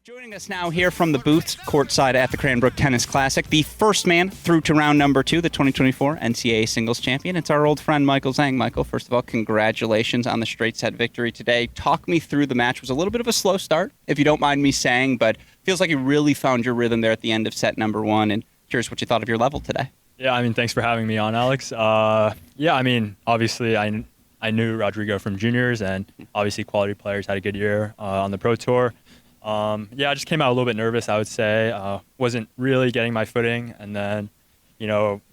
Joining us now here from the booths courtside at the Cranbrook Tennis Classic, the first man through to round number 2, the 2024 NCAA singles champion. It's our old friend Michael Zheng. Michael, first of all, congratulations on the straight set victory today. Talk me through the match. It was a little bit of a slow start, if you don't mind me saying, but feels like you really found your rhythm there at the end of set number 1, and curious what you thought of your level today. Yeah, thanks for having me on, Alex. Obviously I knew Rodrigo from juniors, and obviously quality players had a good year on the Pro Tour. I just came out a little bit nervous, I would say. Wasn't really getting my footing, and then,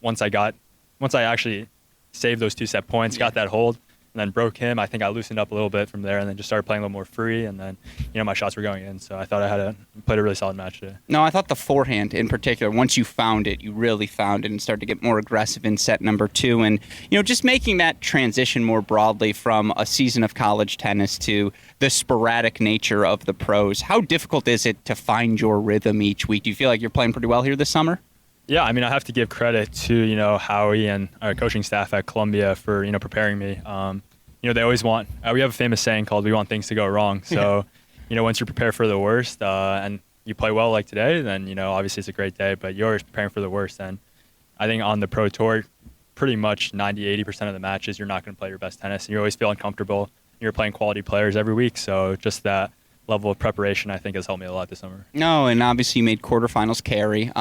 once I actually saved those 2-set points, got that hold, and then broke him, I think I loosened up a little bit from there, and then just started playing a little more free, and then, my shots were going in. So I thought I played a really solid match today. No, I thought the forehand in particular, once you found it, you really found it and started to get more aggressive in set number 2. And, just making that transition more broadly from a season of college tennis to the sporadic nature of the pros. How difficult is it to find your rhythm each week? Do you feel like you're playing pretty well here this summer? Yeah, I have to give credit to, Howie and our coaching staff at Columbia for, preparing me. They always want, we have a famous saying called, we want things to go wrong. So, once you're prepared for the worst and you play well like today, then, obviously it's a great day, but you're always preparing for the worst. And I think on the Pro Tour, pretty much 90-80% of the matches, you're not going to play your best tennis, and you always feel uncomfortable. You're playing quality players every week, so just that level of preparation, I think, has helped me a lot this summer. No, and obviously you made quarterfinals carry.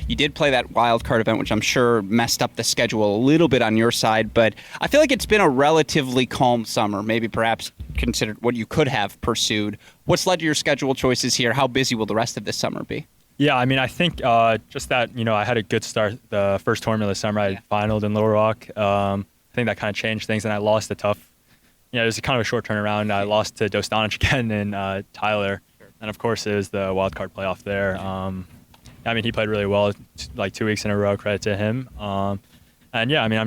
You did play that wild card event, which I'm sure messed up the schedule a little bit on your side, but I feel like it's been a relatively calm summer, maybe perhaps considered what you could have pursued. What's led to your schedule choices here? How busy will the rest of this summer be? Yeah, I think just that, I had a good start the first tournament of the summer. I finaled in Little Rock. I think that kind of changed things, and I lost a tough, it was kind of a short turnaround. I lost to Dostanic again in Tyler, and of course it was the wild card playoff there. He played really well, like 2 weeks in a row, credit to him. I'm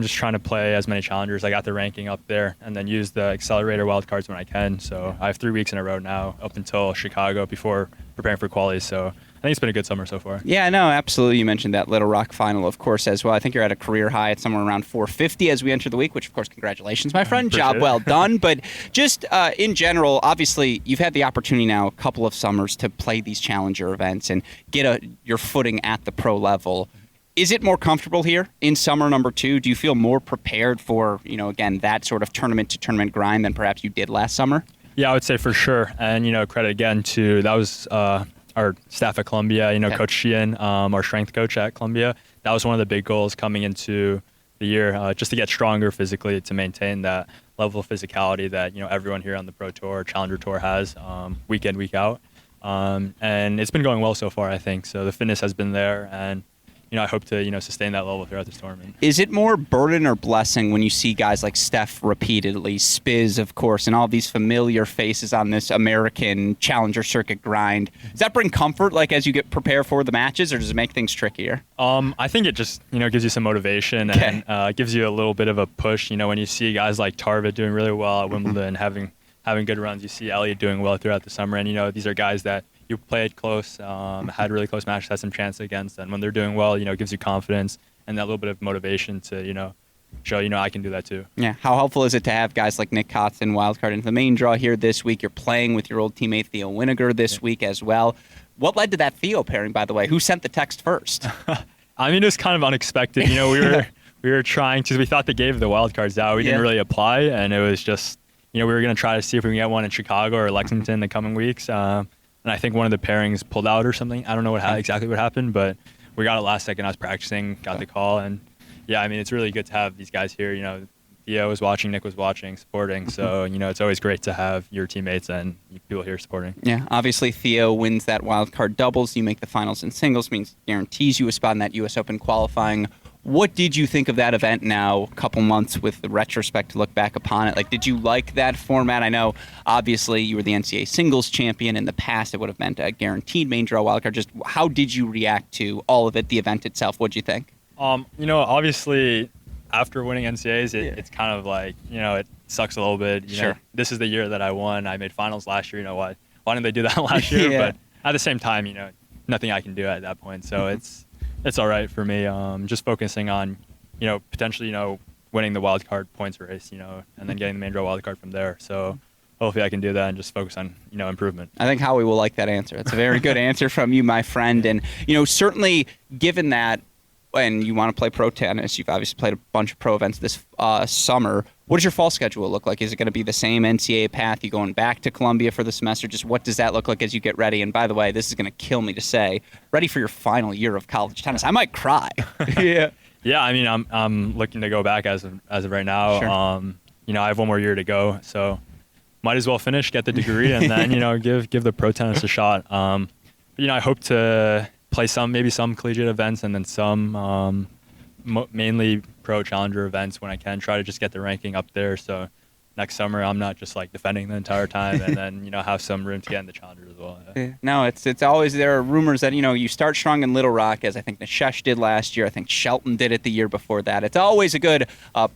just trying to play as many challengers. I got the ranking up there, and then use the accelerator wild cards when I can. So I have 3 weeks in a row now, up until Chicago before preparing for qualies. So I think it's been a good summer so far. Yeah, no, absolutely. You mentioned that Little Rock final, of course, as well. I think you're at a career high at somewhere around 450 as we enter the week, which, of course, congratulations, my friend. Job well done. But just in general, obviously, you've had the opportunity now a couple of summers to play these challenger events and get your footing at the pro level. Is it more comfortable here in summer number 2? Do you feel more prepared for, again, that sort of tournament-to-tournament grind than perhaps you did last summer? Yeah, I would say for sure. And, credit again to, that was our staff at Columbia, Coach Sheehan, our strength coach at Columbia. That was one of the big goals coming into the year, just to get stronger physically, to maintain that level of physicality that, everyone here on the Pro Tour, Challenger Tour has week in, week out. And it's been going well so far, I think. So the fitness has been there, and I hope to, sustain that level throughout this tournament. Is it more burden or blessing when you see guys like Steph repeatedly, Spiz, of course, and all these familiar faces on this American challenger circuit grind? Does that bring comfort, as you get prepared for the matches, or does it make things trickier? I think it just, gives you some motivation and gives you a little bit of a push. When you see guys like Tarva doing really well at Wimbledon, having good runs, you see Elliott doing well throughout the summer, and, these are guys that you played close, had really close matches, had some chance against, and when they're doing well, it gives you confidence and that little bit of motivation to, show, I can do that too. Yeah. How helpful is it to have guys like Nick Kotzen wildcard into the main draw here this week? You're playing with your old teammate Theo Winiger this week as well. What led to that Theo pairing, by the way? Who sent the text first? It was kind of unexpected. We were trying to, we thought they gave the wildcards out. We didn't really apply, and it was just, we were going to try to see if we can get one in Chicago or Lexington in the coming weeks. And I think one of the pairings pulled out or something. I don't know exactly what happened, but we got it last second. I was practicing, got the call, and it's really good to have these guys here. Theo was watching, Nick was watching, supporting. So, it's always great to have your teammates and people here supporting. Yeah, obviously Theo wins that wild card doubles. You make the finals in singles, means guarantees you a spot in that U.S. Open qualifying. What did you think of that event now, a couple months with the retrospect to look back upon it? Did you like that format? I know, obviously, you were the NCAA singles champion. In the past, it would have meant a guaranteed main draw wildcard. Just how did you react to all of it, the event itself? What did you think? Obviously, after winning NCAAs, it's kind of like, it sucks a little bit. Sure. This is the year that I won. I made finals last year. Why didn't they do that last year? But at the same time, nothing I can do at that point. So it's all right for me. Just focusing on, potentially, winning the wild card points race, and then getting the main draw wild card from there. So hopefully I can do that and just focus on, improvement. I think Howie will like that answer. It's a very good answer from you, my friend. And, certainly given that when you want to play pro tennis, you've obviously played a bunch of pro events this summer. What does your fall schedule look like? Is it going to be the same NCAA path? You going back to Columbia for the semester? Just what does that look like as you get ready? And by the way, this is going to kill me to say, ready for your final year of college tennis. I might cry. Yeah. Yeah, I mean, I'm looking to go back as of right now. Sure. I have one more year to go, so might as well finish, get the degree, and then give the pro tennis a shot. I hope to play maybe some collegiate events, and then some mainly pro challenger events when I can. Try to just get the ranking up there, so next summer I'm not just like defending the entire time, and then have some room to get in the challenger as well. Yeah. No, it's always, there are rumors that you start strong in Little Rock, as I think Nishesh did last year. I think Shelton did it the year before that. It's always a good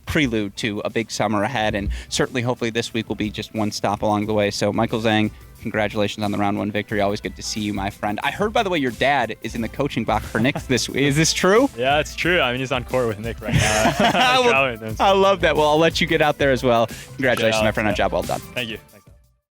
prelude to a big summer ahead, and certainly hopefully this week will be just one stop along the way. So Michael Zheng, congratulations on the round 1 victory. Always good to see you, my friend. I heard, by the way, your dad is in the coaching box for Nick this week. Is this true? Yeah, it's true. I mean, he's on court with Nick right now. I love that. Well, I'll let you get out there as well. Congratulations, my friend, on a job well done. Thank you.